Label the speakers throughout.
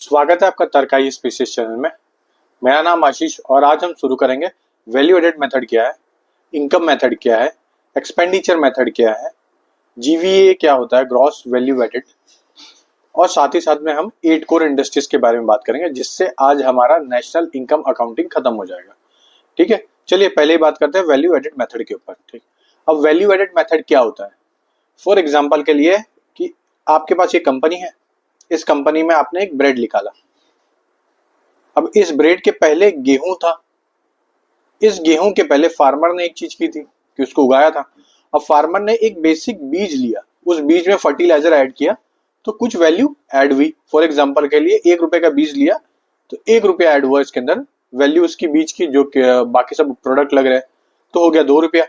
Speaker 1: स्वागत है आपका तरकाई स्पीसीज चैनल में। मेरा नाम आशीष और आज हम शुरू करेंगे वैल्यू एडेड मेथड क्या है, इनकम मेथड क्या है, एक्सपेंडिचर मेथड क्या है, जीवीए क्या होता है, ग्रॉस वैल्यू एडेड, और साथ ही साथ में हम 8 कोर इंडस्ट्रीज के बारे में बात करेंगे जिससे आज हमारा नेशनल इनकम अकाउंटिंग खत्म हो जाएगा। ठीक है, चलिए पहले ही बात करते हैं वैल्यू एडेड मेथड के ऊपर। ठीक, अब वैल्यू एडेड मेथड क्या होता है? फॉर एग्जाम्पल के लिए कि आपके पास ये कंपनी है, इस कंपनी में आपने एक ब्रेड निकाला। अब इस ब्रेड के पहले गेहूं था, इस गेहूं के पहले फार्मर ने एक चीज की थी कि उसको उगाया था। अब फार्मर ने एक बेसिक बीज लिया, उस बीज में फर्टिलाइजर ऐड किया तो कुछ वैल्यू ऐड हुई। फॉर एग्जाम्पल के लिए 1 रुपए का बीज लिया तो 1 रुपया ऐड हुआ इसके अंदर वैल्यू उसकी बीज की, जो बाकी सब प्रोडक्ट लग रहे हैं तो हो गया 2 रुपया।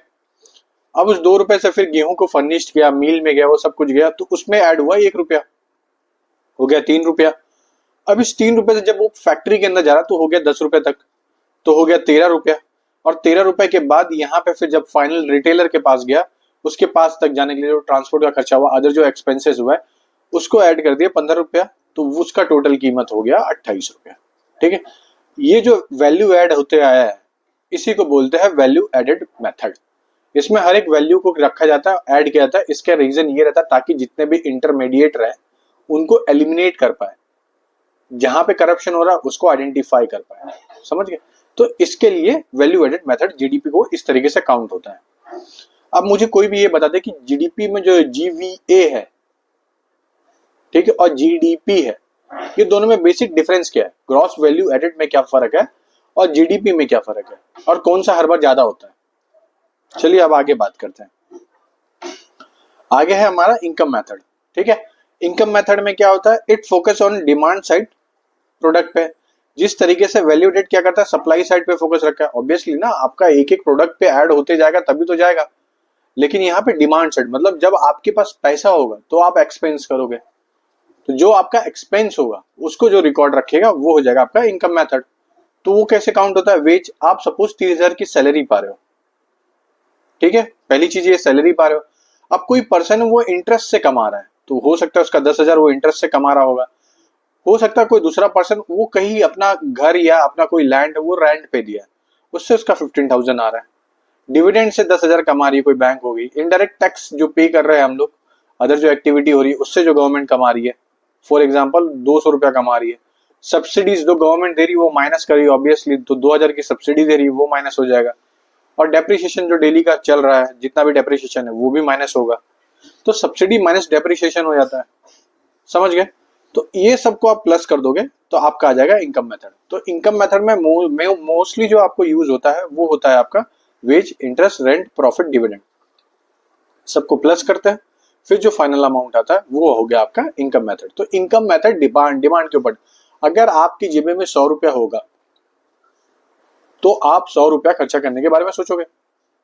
Speaker 1: अब उस 2 रुपए से फिर गेहूं को फर्निश्ड किया, मील में गया, वो सब कुछ गया तो उसमें ऐड हुआ 1 रुपया, हो गया 3 रुपया। अब इस 3 रुपए से जब वो फैक्ट्री के अंदर जा रहा तो हो गया 10 रुपए तक, तो हो गया 13 रुपया। और 13 रुपए के बाद यहाँ पे फिर जब फाइनल रिटेलर के पास गया, उसके पास तक जाने के लिए जो ट्रांसपोर्ट का खर्चा हुआ, अदर जो एक्सपेंसेस हुआ है उसको ऐड कर दिया 15 रुपया, तो उसका टोटल कीमत हो गया 28 रुपया। ठीक है, ये जो वैल्यू ऐड होते आया है इसी को बोलते हैं वैल्यू एडेड मेथड। इसमें हर एक वैल्यू को रखा जाता है, ऐड किया जाता है। इसका रीजन ये रहता है ताकि जितने भी इंटरमीडिएट रहे उनको एलिमिनेट कर पाए, जहां पे करप्शन हो रहा है उसको आइडेंटिफाई कर पाए। समझ गए? तो इसके लिए वैल्यू एडेड मेथड जीडीपी को इस तरीके से काउंट होता है। अब मुझे कोई भी ये बता दे कि जीडीपी में जो जीवीए है, ठीक है, और जीडीपी है, ये दोनों में बेसिक डिफरेंस क्या है, ग्रॉस वैल्यू एडेड में क्या फर्क है और जीडीपी में क्या फर्क है, और कौन सा हर बार ज्यादा होता है। चलिए अब आगे बात करते हैं। आगे है हमारा इनकम मेथड। ठीक है, इनकम मेथड में क्या होता है, it focus on demand side product पे। जिस तरीके से वैल्यू एडेड क्या करता है, सप्लाई साइड पे फोकस रखा है। ऑब्वियसली ना, आपका एक एक प्रोडक्ट पे ऐड होते जाएगा तभी तो जाएगा, लेकिन यहाँ पे डिमांड साइड मतलब जब आपके पास पैसा होगा तो आप एक्सपेंस करोगे, तो जो आपका एक्सपेंस होगा उसको जो रिकॉर्ड रखेगा वो हो जाएगा आपका इनकम मेथड। तो वो कैसे काउंट होता है, वेज। आप सपोज 30,000 की सैलरी पा रहे हो, ठीक है, पहली चीज ये सैलरी पा रहे हो। अब कोई पर्सन वो इंटरेस्ट से कमा रहा है तो हो सकता है उसका 10,000 वो इंटरेस्ट से कमा रहा होगा। हो सकता है कोई दूसरा पर्सन वो कहीं अपना घर या अपना कोई लैंड वो रेंट पे दिया, उससे उसका 15,000 आ रहा है। डिविडेंड से 10,000 कमा रही है कोई बैंक होगी। इनडायरेक्ट टैक्स जो पे कर रहे हैं हम लोग, अदर जो एक्टिविटी हो रही है उससे जो गवर्नमेंट कमा रही है, फॉर एग्जाम्पल 200 रुपया कमा रही है। सब्सिडीज जो गवर्नमेंट दे रही है वो माइनस कर रही है ऑब्वियसली, तो 2,000 की सब्सिडी दे रही है वो माइनस हो जाएगा। और डेप्रिसिएशन जो डेली का चल रहा है, जितना भी डेप्रिसिएशन है वो भी माइनस होगा, तो सब्सिडी माइनस डेप्रिसिएशन हो जाता है। समझ गए? तो ये सबको आप प्लस कर दोगे तो आपका आ जाएगा इनकम मेथड। तो इनकम मेथड में मोस्टली जो आपको यूज होता है वो होता है आपका wage, interest, rent, profit, dividend, सबको प्लस करते हैं, फिर जो फाइनल अमाउंट आता है वो हो गया आपका इनकम मेथड। तो इनकम मेथड डिमांड के ऊपर, अगर आपकी जेबे में 100 रुपया होगा तो आप 100 रुपया खर्चा करने के बारे में सोचोगे,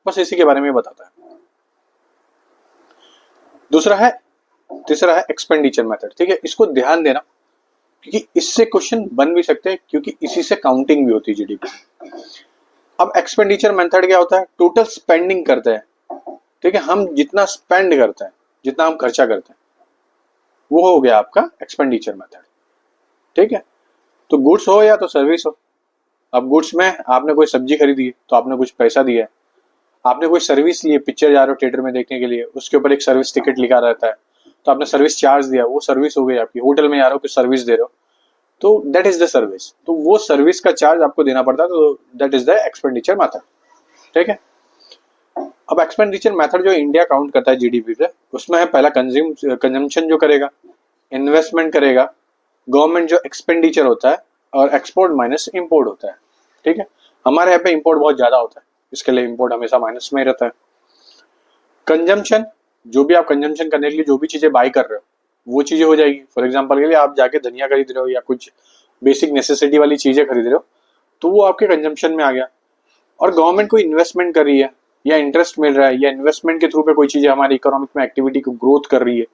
Speaker 1: बस इसी के बारे में बताता है। तीसरा है एक्सपेंडिचर मेथड। ठीक है, इसको ध्यान देना क्योंकि इससे क्वेश्चन बन भी सकते हैं, क्योंकि इसी से काउंटिंग भी होती है जीडीपी। अब एक्सपेंडिचर मेथड क्या होता है, टोटल स्पेंडिंग करते हैं। ठीक है, हम जितना स्पेंड करते हैं, जितना हम खर्चा करते हैं, वो हो गया आपका एक्सपेंडिचर मेथड। ठीक है, तो गुड्स हो या तो सर्विस हो। अब गुड्स में आपने कोई सब्जी खरीदी है तो आपने कुछ पैसा दिया है। आपने कोई सर्विस ली है, पिक्चर जा रहे हो थिएटर में देखने के लिए, उसके ऊपर एक सर्विस टिकट लिखा रहता है तो आपने सर्विस चार्ज दिया, वो सर्विस हो गई आपकी। होटल में जा रहे हो, कुछ सर्विस दे रहे हो तो दैट इज द सर्विस, तो वो सर्विस का चार्ज आपको देना पड़ता है, तो that is the expenditure method. ठीक है, अब एक्सपेंडिचर मेथड जो इंडिया काउंट करता है जीडीपी पे, उसमें है पहला कंजम्पशन जो करेगा, इन्वेस्टमेंट करेगा, गवर्नमेंट जो एक्सपेंडिचर होता है, और एक्सपोर्ट माइनस इंपोर्ट होता है। ठीक है, हमारे यहाँ पे इंपोर्ट बहुत ज्यादा होता है, इसके लिए इंपोर्ट हमेशा माइनस में ही रहता है। कंजम्पशन, जो भी आप कंजम्पशन करने के लिए जो भी चीजें बाई कर रहे हो वो चीजें हो जाएगी। फॉर एग्जांपल के लिए आप जाके धनिया खरीद रहे हो या कुछ बेसिक नेसेसिटी वाली चीजें खरीद रहे हो तो वो आपके कंजम्पशन में आ गया। और गवर्नमेंट कोई इन्वेस्टमेंट कर रही है या इंटरेस्ट मिल रहा है या इन्वेस्टमेंट के थ्रू पे कोई चीजें हमारी इकोनॉमिक में एक्टिविटी को ग्रोथ कर रही है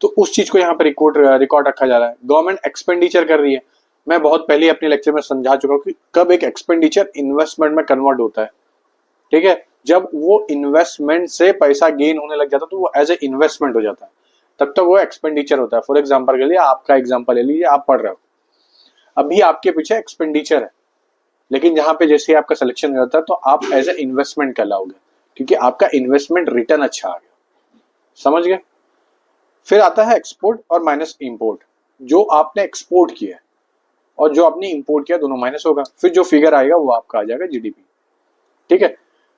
Speaker 1: तो उस चीज को यहाँ पे रिकॉर्ड रखा जा रहा है। गवर्नमेंट एक्सपेंडिचर कर रही है, मैं बहुत पहले अपने लेक्चर में समझा चुका हूँ कि कब एक एक्सपेंडिचर इन्वेस्टमेंट में कन्वर्ट होता है। ठीक है, जब वो इन्वेस्टमेंट से पैसा गेन होने लग जाता है तो वो एज ए इन्वेस्टमेंट हो जाता है, तब तक वो एक्सपेंडिचर होता है। फॉर एग्जाम्पल के लिए आपका एग्जाम्पल ले लीजिए, आप पढ़ रहे हो, अभी आपके पीछे एक्सपेंडिचर है, लेकिन जहां पे जैसे आपका सिलेक्शन हो जाता है तो आप एज ए इन्वेस्टमेंट कहलाओगे, क्योंकि आपका इन्वेस्टमेंट रिटर्न अच्छा आ गया। समझ गए? फिर आता है एक्सपोर्ट और माइनस इंपोर्ट। जो आपने एक्सपोर्ट किया और जो आपने इंपोर्ट किया दोनों माइनस होगा, फिर जो फिगर आएगा वो आपका आ जाएगा जीडीपी। ठीक है,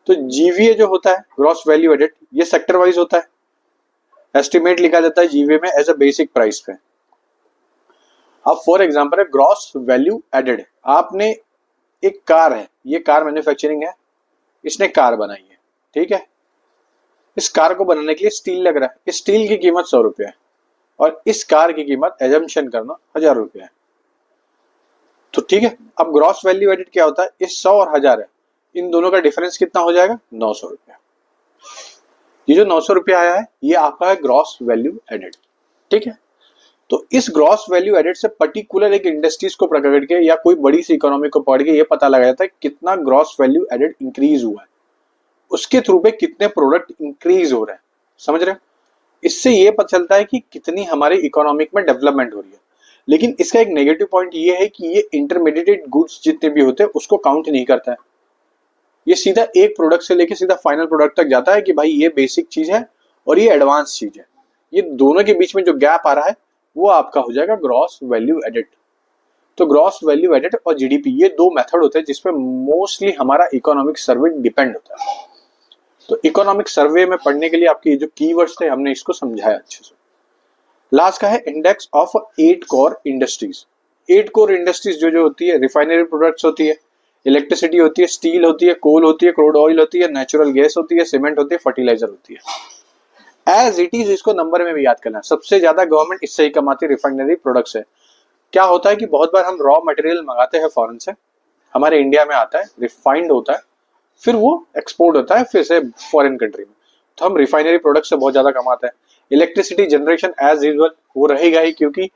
Speaker 1: तो जीवीए जो होता है ग्रॉस वैल्यू एडेड, ये सेक्टर वाइज होता है। एस्टिमेट लिखा जाता है जीवीए में एज अ बेसिक प्राइस पे। अब फॉर एग्जांपल है ग्रॉस वैल्यू एडेड, आपने एक कार है, ये कार मैन्युफैक्चरिंग है, इसने कार बनाई है, ठीक है। इस कार को बनाने के लिए स्टील लग रहा है, इस स्टील की कीमत 100 रुपये है और इस कार की कीमत एजम्पशन करना 1000 रुपये है। तो ठीक है, अब ग्रॉस वैल्यू एडेड क्या होता है, इस 100 और 1000 है, इन दोनों का डिफरेंस कितना हो जाएगा, 900 रुपया। ये जो 900 रुपया आया है ये आपका है ग्रॉस वैल्यू एडेड। ठीक है, तो इस ग्रॉस वैल्यू एडेड से पर्टिकुलर एक इंडस्ट्रीज को पकड़ के या कोई बड़ी सी इकोनॉमी को पकड़ के ये पता लगाया जाता है कितना ग्रॉस वैल्यू एडेड इंक्रीज हुआ है, उसके थ्रू पे कितने प्रोडक्ट इंक्रीज हो रहे हैं। समझ रहे हो? इससे ये पता चलता है कि कितनी हमारे इकोनॉमिक में डेवलपमेंट हो रही है। लेकिन इसका एक नेगेटिव पॉइंट ये है कि ये इंटरमीडिएट गुड्स जितने भी होते हैं उसको काउंट नहीं करता है। ये सीधा एक प्रोडक्ट से लेके सीधा फाइनल प्रोडक्ट तक जाता है कि भाई ये बेसिक चीज है और ये एडवांस चीज है। ये दोनों के बीच में जो गैप आ रहा है वो आपका हो जाएगा ग्रॉस वैल्यू एडेड। तो ग्रॉस वैल्यू एडेड और जीडीपी ये दो मेथड होते हैं जिसपे मोस्टली हमारा इकोनॉमिक सर्वे डिपेंड होता है। तो इकोनॉमिक सर्वे में पढ़ने के लिए आपके जो कीवर्ड्स थे हमने इसको समझाया अच्छे से। लास्ट का है index of 8 core industries. 8 core industries जो जो होती है, रिफाइनरी प्रोडक्ट्स होती है, इलेक्ट्रिसिटी होती है, स्टील होती है, कोल होती है, क्रूड ऑयल होती है, नेचुरल गैस होती है, सीमेंट होती है, फर्टिलाइजर होती है। एज इट इज इसको नंबर में भी याद करना है। सबसे ज्यादा गवर्नमेंट इससे ही कमाती है, रिफाइनरी प्रोडक्ट्स है। क्या होता है कि बहुत बार हम रॉ मटेरियल मंगाते हैं फॉरेन से, हमारे इंडिया में आता है, रिफाइंड होता है, फिर वो एक्सपोर्ट होता है फिर से फॉरेन कंट्री में, तो हम रिफाइनरी प्रोडक्ट से बहुत ज्यादा कमाते हैं। इलेक्ट्रिसिटी जनरेशन एज यूजुअल वो रहेगा ही, क्योंकि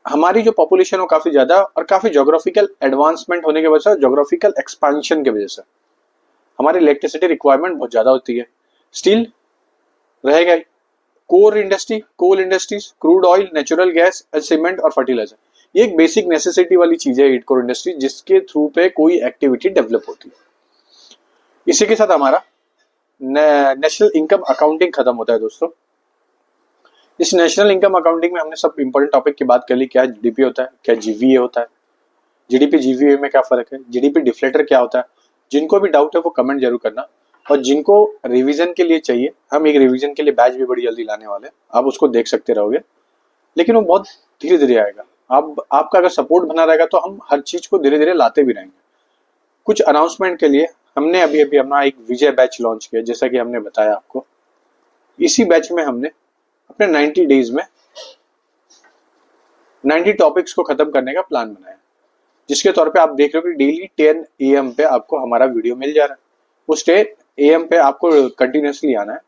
Speaker 1: हमारी जो पॉपुलेशन हो काफी ज्यादा और काफी ज्योग्राफिकल एडवांसमेंट होने की वजह से, ज्योग्राफिकल एक्सपेंशन की वजह से हमारी इलेक्ट्रिसिटी रिक्वायरमेंट बहुत ज्यादा होती है। स्टील रहेगा ही। Core industry, coal industries, crude oil, natural gas, cement और फर्टिलाइजर, ये एक बेसिक नेसेसिटी वाली चीज है 8 कोर इंडस्ट्री, जिसके थ्रू पे कोई एक्टिविटी डेवलप होती है। इसी के साथ हमारा नेशनल इनकम अकाउंटिंग खत्म होता है दोस्तों। इस नेशनल इनकम अकाउंटिंग में हमने सब इंपॉर्टेंट टॉपिक की बात कर ली। क्या जीडीपी होता है, क्या जीवीए होता है, जीडीपी जीवीए में क्या फर्क है, जीडीपी डिफ्लेटर क्या होता है। जिनको भी डाउट है वो कमेंट जरूर करना, और जिनको रिवीजन के लिए चाहिए, हम एक रिवीजन के लिए बैच भी बड़ी जल्दी लाने वाले हैं, आप उसको देख सकते रहोगे, लेकिन वो बहुत धीरे धीरे आएगा। आपका अगर सपोर्ट बना रहेगा तो हम हर चीज को धीरे धीरे लाते भी रहेंगे। कुछ अनाउंसमेंट के लिए हमने अभी अभी अपना एक विजय बैच लॉन्च किया, जैसा कि हमने बताया आपको। इसी बैच में हमने अपने 90 डेज में 90 टॉपिक्स को खत्म करने का प्लान बनाया, जिसके तौर पे आप देख रहे हो कि डेली 10 AM पे आपको हमारा वीडियो मिल जा रहा है। उस 10 AM पे आपको कंटिन्यूसली आना है,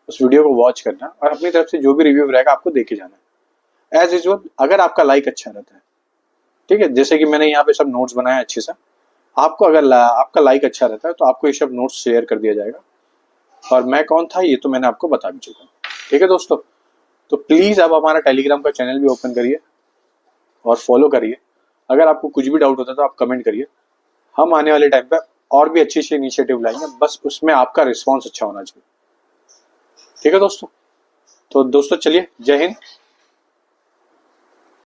Speaker 1: उस वीडियो को वॉच करना और अपनी तरफ से जो भी रिव्यू रहेगा आपको देखे जाना है। एज यूजुअल अगर आपका लाइक अच्छा रहता है, ठीक है, जैसे कि मैंने यहाँ पे सब नोट्स बनाए अच्छे से, आपको अगर आपका लाइक अच्छा रहता है तो आपको ये सब नोट्स शेयर कर दिया जाएगा। और मैं कौन था ये तो मैंने आपको बता भी चुका हूँ। ठीक है दोस्तों, तो प्लीज आप हमारा टेलीग्राम का चैनल भी ओपन करिए और फॉलो करिए। अगर आपको कुछ भी डाउट होता है तो आप कमेंट करिए, हम आने वाले टाइम पे और भी अच्छी अच्छी इनिशिएटिव लाएंगे, बस उसमें आपका रिस्पॉन्स अच्छा होना चाहिए। ठीक है दोस्तों, तो दोस्तों चलिए, जय हिंद,